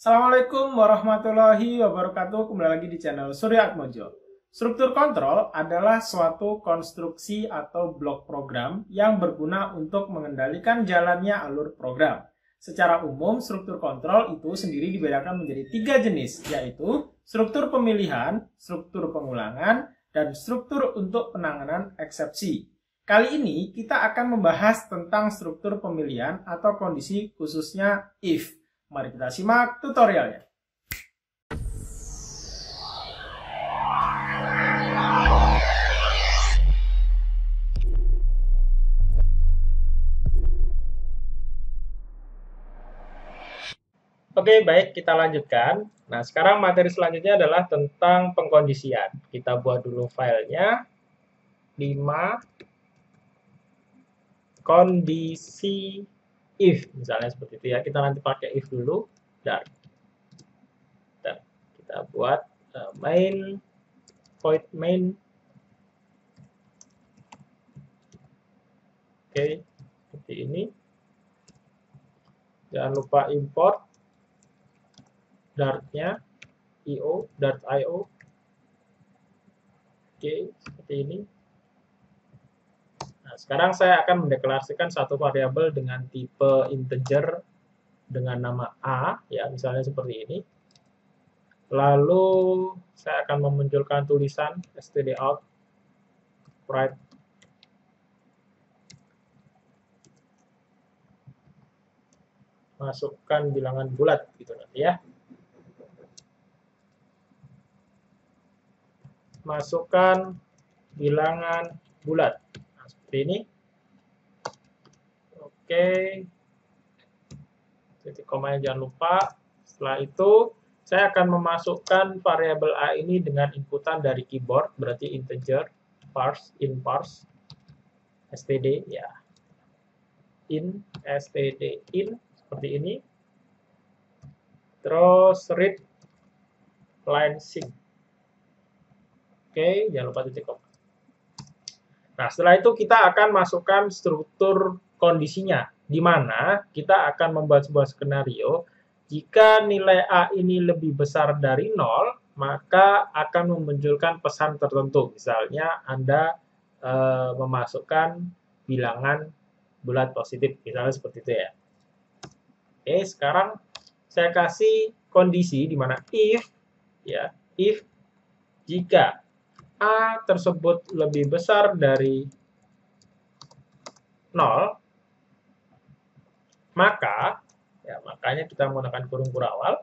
Assalamualaikum warahmatullahi wabarakatuh. Kembali lagi di channel Surya Atmojo. Struktur kontrol adalah suatu konstruksi atau blok program yang berguna untuk mengendalikan jalannya alur program. Secara umum, struktur kontrol itu sendiri dibedakan menjadi 3 jenis, yaitu struktur pemilihan, struktur pengulangan, dan struktur untuk penanganan eksepsi. Kali ini kita akan membahas tentang struktur pemilihan atau kondisi khususnya if. Mari kita simak tutorialnya. Oke, baik, kita lanjutkan. Nah, sekarang materi selanjutnya adalah tentang pengkondisian. Kita buat dulu filenya. 5 kondisi if, misalnya seperti itu ya. Kita nanti pakai if dulu. Dan kita buat main void main. Oke, seperti ini. Jangan lupa import Dart-nya, Dart.io. Oke, seperti ini. Nah, sekarang saya akan mendeklarasikan satu variabel dengan tipe integer dengan nama A, ya, misalnya seperti ini. Lalu saya akan memunculkan tulisan stdout write masukkan bilangan bulat gitu nanti ya. Masukkan bilangan bulat. Nah, seperti ini. Oke. Titik komanya jangan lupa. Setelah itu saya akan memasukkan variabel A ini dengan inputan dari keyboard, berarti integer parse in parse std ya. In std in seperti ini. Terus read line sync. Oke, jangan lupa titik koma. Nah, setelah itu kita akan masukkan struktur kondisinya, di mana kita akan membuat sebuah skenario. Jika nilai A ini lebih besar dari 0, maka akan memunculkan pesan tertentu. Misalnya, Anda memasukkan bilangan bulat positif, misalnya seperti itu ya. Oke, sekarang saya kasih kondisi di mana if jika A tersebut lebih besar dari 0, maka, ya makanya kita menggunakan kurung kurawal,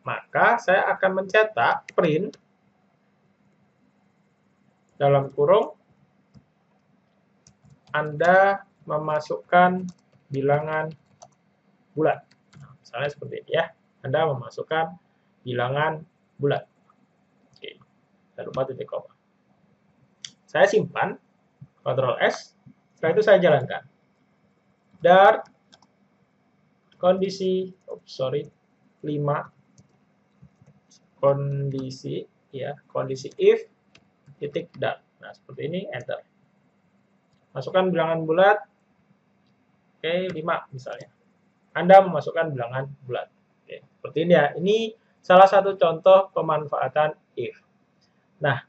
maka saya akan mencetak print dalam kurung Anda memasukkan bilangan bulat. Nah, misalnya seperti ini ya, Anda memasukkan bilangan bulat. Oke, jangan lupa titik koma. Saya simpan, Ctrl S, setelah itu saya jalankan. Dart kondisi 5 kondisi if titik dart. Nah, seperti ini, enter. Masukkan bilangan bulat. Oke, 5 misalnya. Anda memasukkan bilangan bulat. Oke, seperti ini ya. Ini salah satu contoh pemanfaatan if. Nah,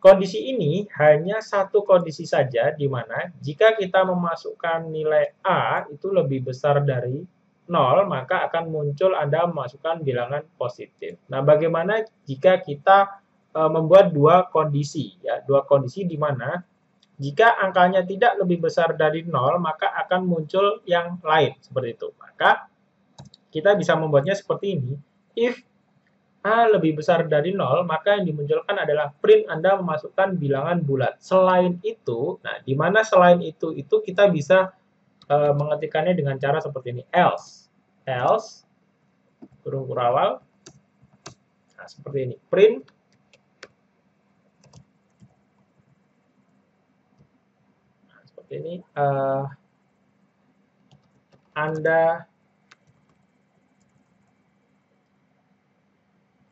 kondisi ini hanya satu kondisi saja, di mana jika kita memasukkan nilai A itu lebih besar dari 0, maka akan muncul Anda memasukkan bilangan positif. Nah, bagaimana jika kita membuat dua kondisi? Ya, dua kondisi di mana jika angkanya tidak lebih besar dari 0, maka akan muncul yang lain, seperti itu. Maka kita bisa membuatnya seperti ini. If A lebih besar dari 0, maka yang dimunculkan adalah print Anda memasukkan bilangan bulat. Selain itu, nah di mana selain itu kita bisa mengetikkannya dengan cara seperti ini. Else, kurung kurawal, nah seperti ini. Print, nah seperti ini. Anda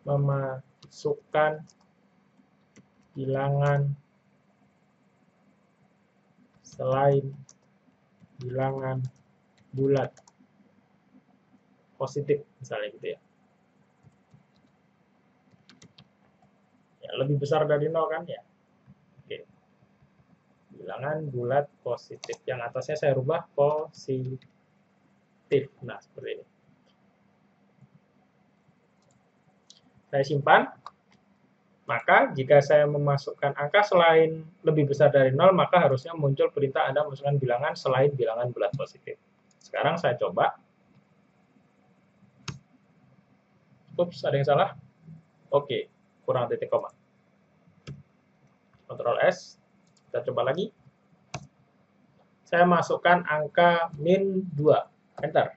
memasukkan bilangan selain bilangan bulat. positif misalnya gitu ya. Ya, lebih besar dari 0 kan ya. Oke. Bilangan bulat positif. Yang atasnya saya rubah positif. Nah, seperti ini. Saya simpan. Maka jika saya memasukkan angka selain lebih besar dari 0, maka harusnya muncul perintah Anda masukkan bilangan selain bilangan bulat positif. Sekarang saya coba. Ups, ada yang salah. Oke, kurang titik koma. Ctrl S. Kita coba lagi. Saya masukkan angka min 2. Enter.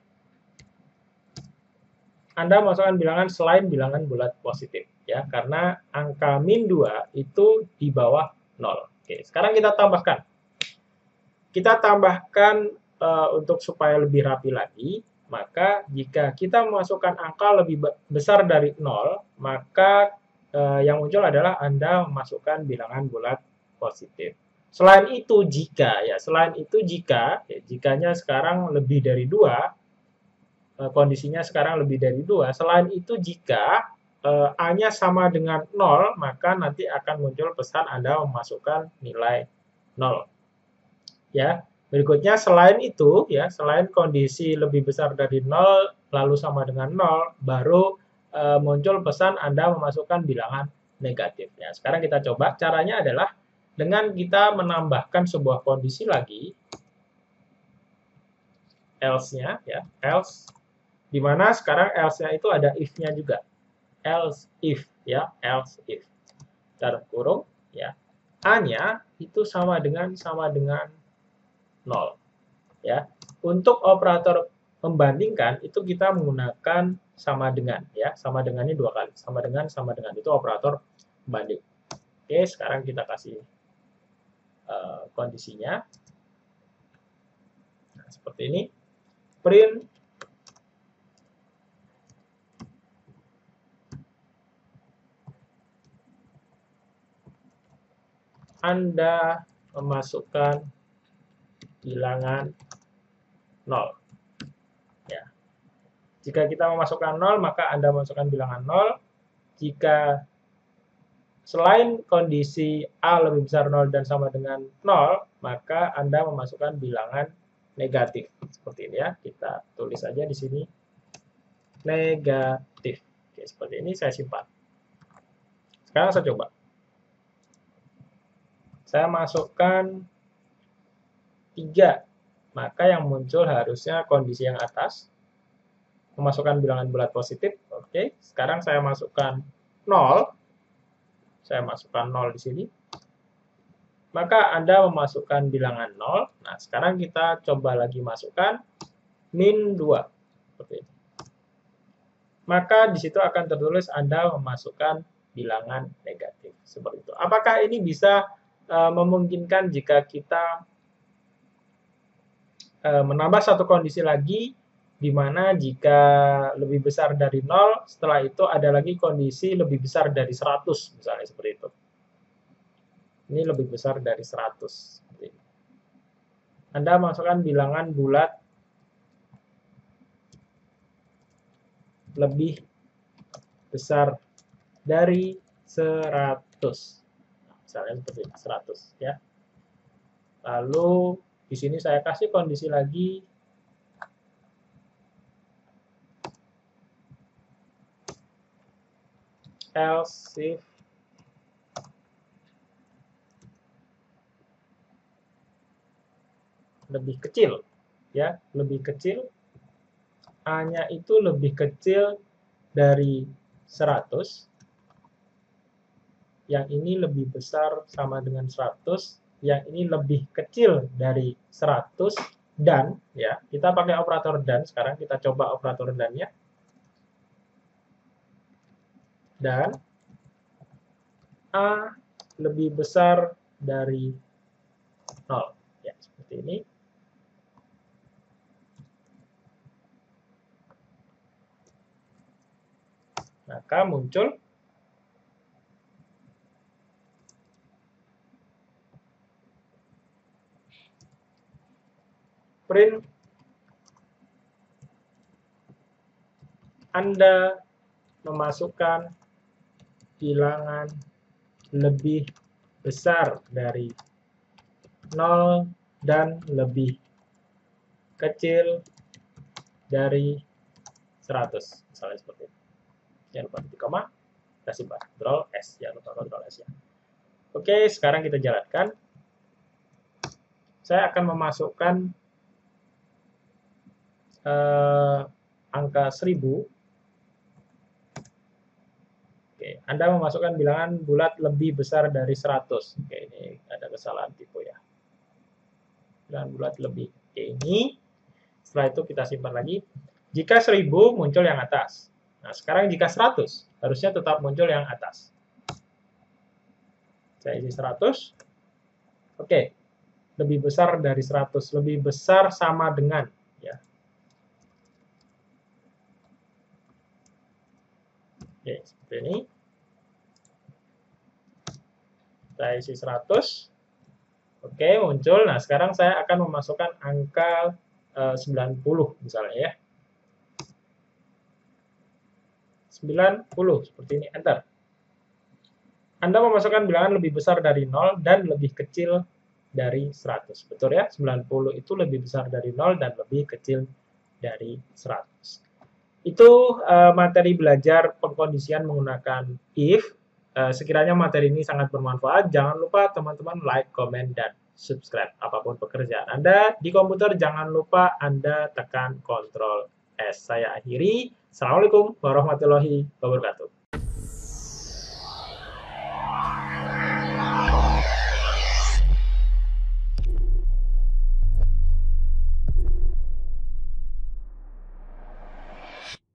Anda masukkan bilangan selain bilangan bulat positif. Ya, karena angka min 2 itu di bawah 0. Oke, sekarang kita tambahkan. Kita tambahkan untuk supaya lebih rapi lagi, maka jika kita memasukkan angka lebih besar dari 0, maka yang muncul adalah Anda memasukkan bilangan bulat positif. Selain itu jika, jikanya sekarang lebih dari 2, kondisinya sekarang lebih dari 2, selain itu jika A-nya sama dengan 0, maka nanti akan muncul pesan Anda memasukkan nilai 0. Ya, berikutnya selain itu, ya, selain kondisi lebih besar dari 0, lalu sama dengan 0, baru muncul pesan Anda memasukkan bilangan negatif. Ya, sekarang kita coba, caranya adalah dengan kita menambahkan sebuah kondisi lagi, else-nya, ya, else, di mana sekarang else-nya itu ada if-nya juga. Else if, ya, else if. Taruh kurung, ya. A-nya itu sama dengan 0. Ya. Untuk operator membandingkan itu kita menggunakan sama dengan, ya. Sama dengannya 2 kali. Sama dengan itu operator banding. Oke, sekarang kita kasih kondisinya. Nah, seperti ini. Print Anda memasukkan bilangan 0. Ya. Jika kita memasukkan 0, maka Anda memasukkan bilangan 0. Jika selain kondisi A lebih besar 0 dan sama dengan 0, maka Anda memasukkan bilangan negatif. Seperti ini ya. Kita tulis saja di sini. Negatif. Oke, seperti ini saya simpan. Sekarang saya coba. Saya masukkan 3, maka yang muncul harusnya kondisi yang atas. Memasukkan bilangan bulat positif. Oke, sekarang saya masukkan 0. Saya masukkan 0 di sini. Maka Anda memasukkan bilangan 0. Nah, sekarang kita coba lagi masukkan min 2. Seperti ini. Maka di situ akan tertulis Anda memasukkan bilangan negatif. Seperti itu. Apakah ini bisa memungkinkan jika kita menambah satu kondisi lagi, di mana jika lebih besar dari 0, setelah itu ada lagi kondisi lebih besar dari 100, misalnya seperti itu. Ini lebih besar dari 100. Anda masukkan bilangan bulat lebih besar dari 100. Misalnya seperti 100, ya. Lalu di sini saya kasih kondisi lagi else if lebih kecil, ya, lebih kecil, A-nya itu lebih kecil dari 100, yang ini lebih besar sama dengan 100, yang ini lebih kecil dari 100, dan, ya, kita pakai operator dan, sekarang kita coba operator dan-nya. Dan A lebih besar dari 0. Ya, seperti ini. Maka muncul print Anda memasukkan bilangan lebih besar dari 0 dan lebih kecil dari 100. Misalnya seperti itu. Jangan lupa titik koma, kasih Ctrl S. Jangan lupa Ctrl S ya. Oke, sekarang kita jalankan. Saya akan memasukkan angka 1000. Oke, Anda memasukkan bilangan bulat lebih besar dari 100. Oke, ini ada kesalahan tipe ya. Bilangan bulat lebih. Oke, ini. Setelah itu kita simpan lagi. Jika 1000 muncul yang atas. Nah, sekarang jika 100, harusnya tetap muncul yang atas. Saya isi 100. Oke. Lebih besar dari 100. Lebih besar sama dengan. Ya. Oke, seperti ini. Saya isi 100. Oke, muncul. Nah, sekarang saya akan memasukkan angka 90 misalnya ya. 90, seperti ini, enter. Anda memasukkan bilangan lebih besar dari 0 dan lebih kecil dari 100. Betul ya? 90 itu lebih besar dari 0 dan lebih kecil dari 100. Itu materi belajar pengkondisian menggunakan if. Sekiranya materi ini sangat bermanfaat, jangan lupa teman-teman like, komen, dan subscribe. Apapun pekerjaan Anda di komputer, jangan lupa Anda tekan Ctrl S. Saya akhiri. Assalamualaikum warahmatullahi wabarakatuh.